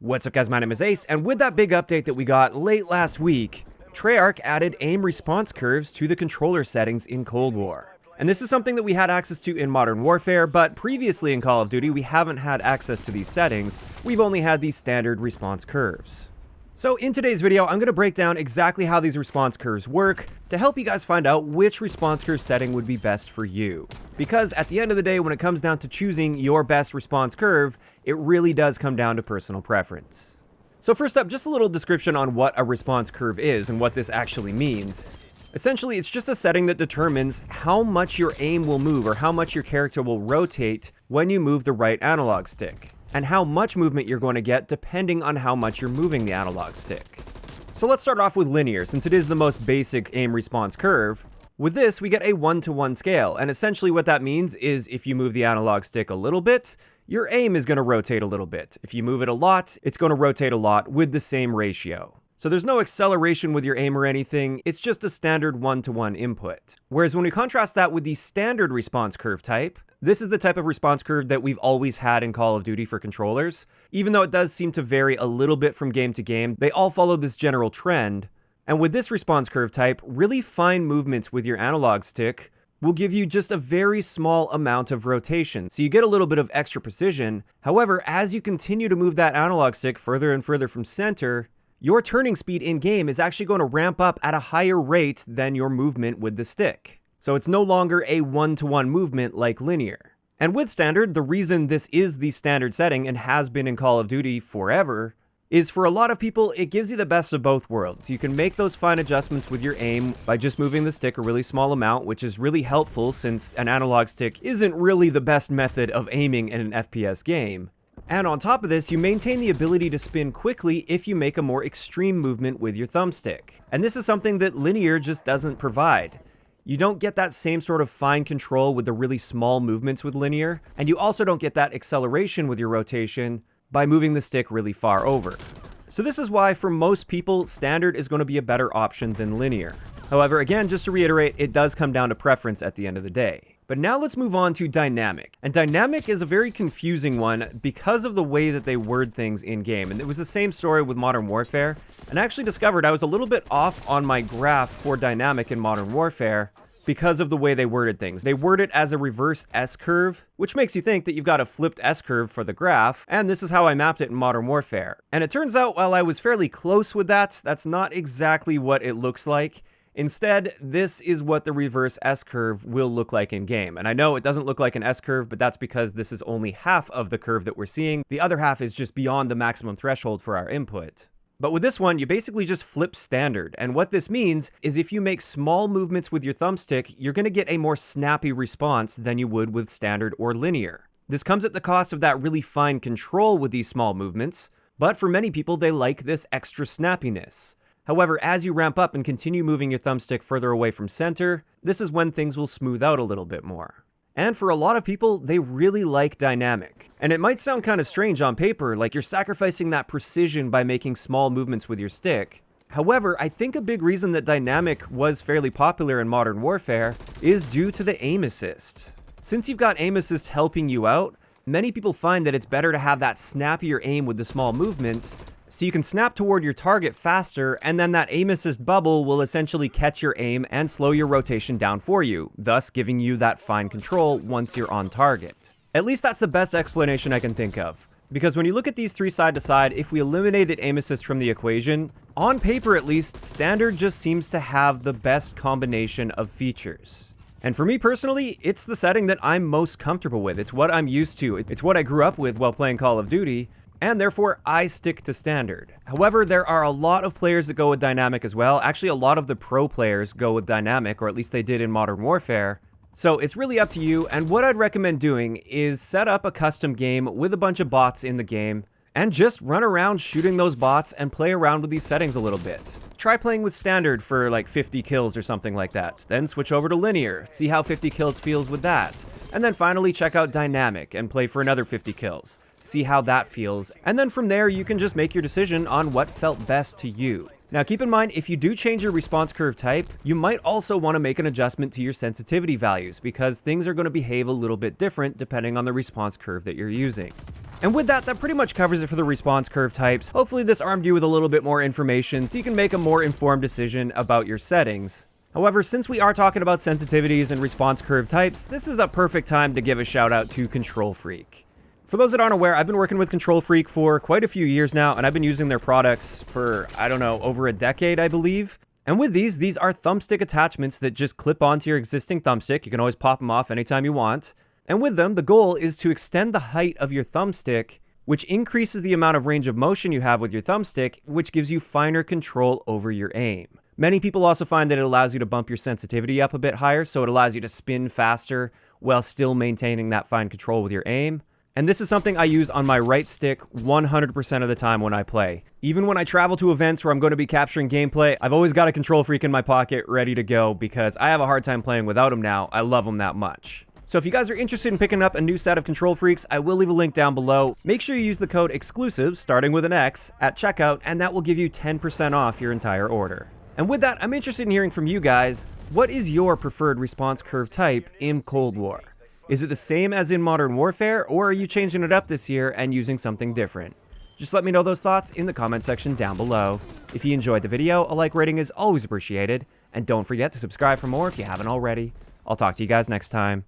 What's up guys, my name is Ace, and with that big update that we got late last week, Treyarch added aim response curves to the controller settings in Cold War. And this is something that we had access to in Modern Warfare, but previously in Call of Duty we haven't had access to these settings. We've only had these standard response curves. So in today's video, I'm going to break down exactly how these response curves work to help you guys find out which response curve setting would be best for you. Because at the end of the day, when it comes down to choosing your best response curve, it really does come down to personal preference. So first up, just a little description on what a response curve is and what this actually means. Essentially, it's just a setting that determines how much your aim will move or how much your character will rotate when you move the right analog stick, and how much movement you're going to get depending on how much you're moving the analog stick. So let's start off with linear, since it is the most basic aim response curve. With this, we get a 1-to-1 scale, and essentially what that means is if you move the analog stick a little bit, your aim is going to rotate a little bit. If you move it a lot, it's going to rotate a lot with the same ratio. So there's no acceleration with your aim or anything, it's just a standard 1-to-1 input. Whereas when we contrast that with the standard response curve type, this is the type of response curve that we've always had in Call of Duty for controllers. Even though it does seem to vary a little bit from game to game, they all follow this general trend. And with this response curve type, really fine movements with your analog stick will give you just a very small amount of rotation, so you get a little bit of extra precision. However, as you continue to move that analog stick further and further from center, your turning speed in-game is actually going to ramp up at a higher rate than your movement with the stick. So it's no longer a 1-to-1 movement like linear. And with standard, the reason this is the standard setting and has been in Call of Duty forever is for a lot of people, it gives you the best of both worlds. You can make those fine adjustments with your aim by just moving the stick a really small amount, which is really helpful since an analog stick isn't really the best method of aiming in an FPS game. And on top of this, you maintain the ability to spin quickly if you make a more extreme movement with your thumbstick. And this is something that linear just doesn't provide. You don't get that same sort of fine control with the really small movements with linear, and you also don't get that acceleration with your rotation by moving the stick really far over. So this is why for most people, standard is going to be a better option than linear. However, again, just to reiterate, it does come down to preference at the end of the day. But now let's move on to dynamic. And dynamic is a very confusing one because of the way that they word things in-game. And it was the same story with Modern Warfare. And I actually discovered I was a little bit off on my graph for dynamic in Modern Warfare because of the way they worded things. They word it as a reverse S-curve, which makes you think that you've got a flipped S-curve for the graph, and this is how I mapped it in Modern Warfare. And it turns out, while I was fairly close with that, that's not exactly what it looks like. Instead, this is what the reverse S-curve will look like in-game. And I know it doesn't look like an S-curve, but that's because this is only half of the curve that we're seeing. The other half is just beyond the maximum threshold for our input. But with this one, you basically just flip standard. And what this means is if you make small movements with your thumbstick, you're going to get a more snappy response than you would with standard or linear. This comes at the cost of that really fine control with these small movements, but for many people, they like this extra snappiness. However, as you ramp up and continue moving your thumbstick further away from center, this is when things will smooth out a little bit more. And for a lot of people, they really like dynamic. And it might sound kind of strange on paper, like you're sacrificing that precision by making small movements with your stick. However, I think a big reason that dynamic was fairly popular in Modern Warfare is due to the aim assist. Since you've got aim assist helping you out, many people find that it's better to have that snappier aim with the small movements, so you can snap toward your target faster, and then that aim assist bubble will essentially catch your aim and slow your rotation down for you, thus giving you that fine control once you're on target. At least that's the best explanation I can think of. Because when you look at these three side to side, if we eliminated aim assist from the equation, on paper at least, standard just seems to have the best combination of features. And for me personally, it's the setting that I'm most comfortable with. It's what I'm used to. It's what I grew up with while playing Call of Duty, and therefore I stick to standard. However, there are a lot of players that go with dynamic as well. Actually, a lot of the pro players go with dynamic, or at least they did in Modern Warfare. So it's really up to you, and what I'd recommend doing is set up a custom game with a bunch of bots in the game, and just run around shooting those bots and play around with these settings a little bit. Try playing with standard for like 50 kills or something like that. Then switch over to linear, see how 50 kills feels with that. And then finally check out dynamic and play for another 50 kills. See how that feels, and then from there you can just make your decision on what felt best to you. Now keep in mind, if you do change your response curve type, you might also want to make an adjustment to your sensitivity values because things are going to behave a little bit different depending on the response curve that you're using. And with that, that pretty much covers it for the response curve types. Hopefully this armed you with a little bit more information so you can make a more informed decision about your settings. However, since we are talking about sensitivities and response curve types, this is a perfect time to give a shout out to Control Freak. For those that aren't aware, I've been working with Control Freak for quite a few years now, and I've been using their products for, I don't know, over a decade, I believe. And with these are thumbstick attachments that just clip onto your existing thumbstick. You can always pop them off anytime you want. And with them, the goal is to extend the height of your thumbstick, which increases the amount of range of motion you have with your thumbstick, which gives you finer control over your aim. Many people also find that it allows you to bump your sensitivity up a bit higher, so it allows you to spin faster while still maintaining that fine control with your aim. And this is something I use on my right stick 100% of the time when I play. Even when I travel to events where I'm going to be capturing gameplay, I've always got a Control Freak in my pocket ready to go because I have a hard time playing without them now. I love them that much. So if you guys are interested in picking up a new set of Control Freaks, I will leave a link down below. Make sure you use the code EXCLUSIVE, starting with an X, at checkout, and that will give you 10% off your entire order. And with that, I'm interested in hearing from you guys. What is your preferred response curve type in Cold War? Is it the same as in Modern Warfare, or are you changing it up this year and using something different? Just let me know those thoughts in the comment section down below. If you enjoyed the video, a like rating is always appreciated, and don't forget to subscribe for more if you haven't already. I'll talk to you guys next time.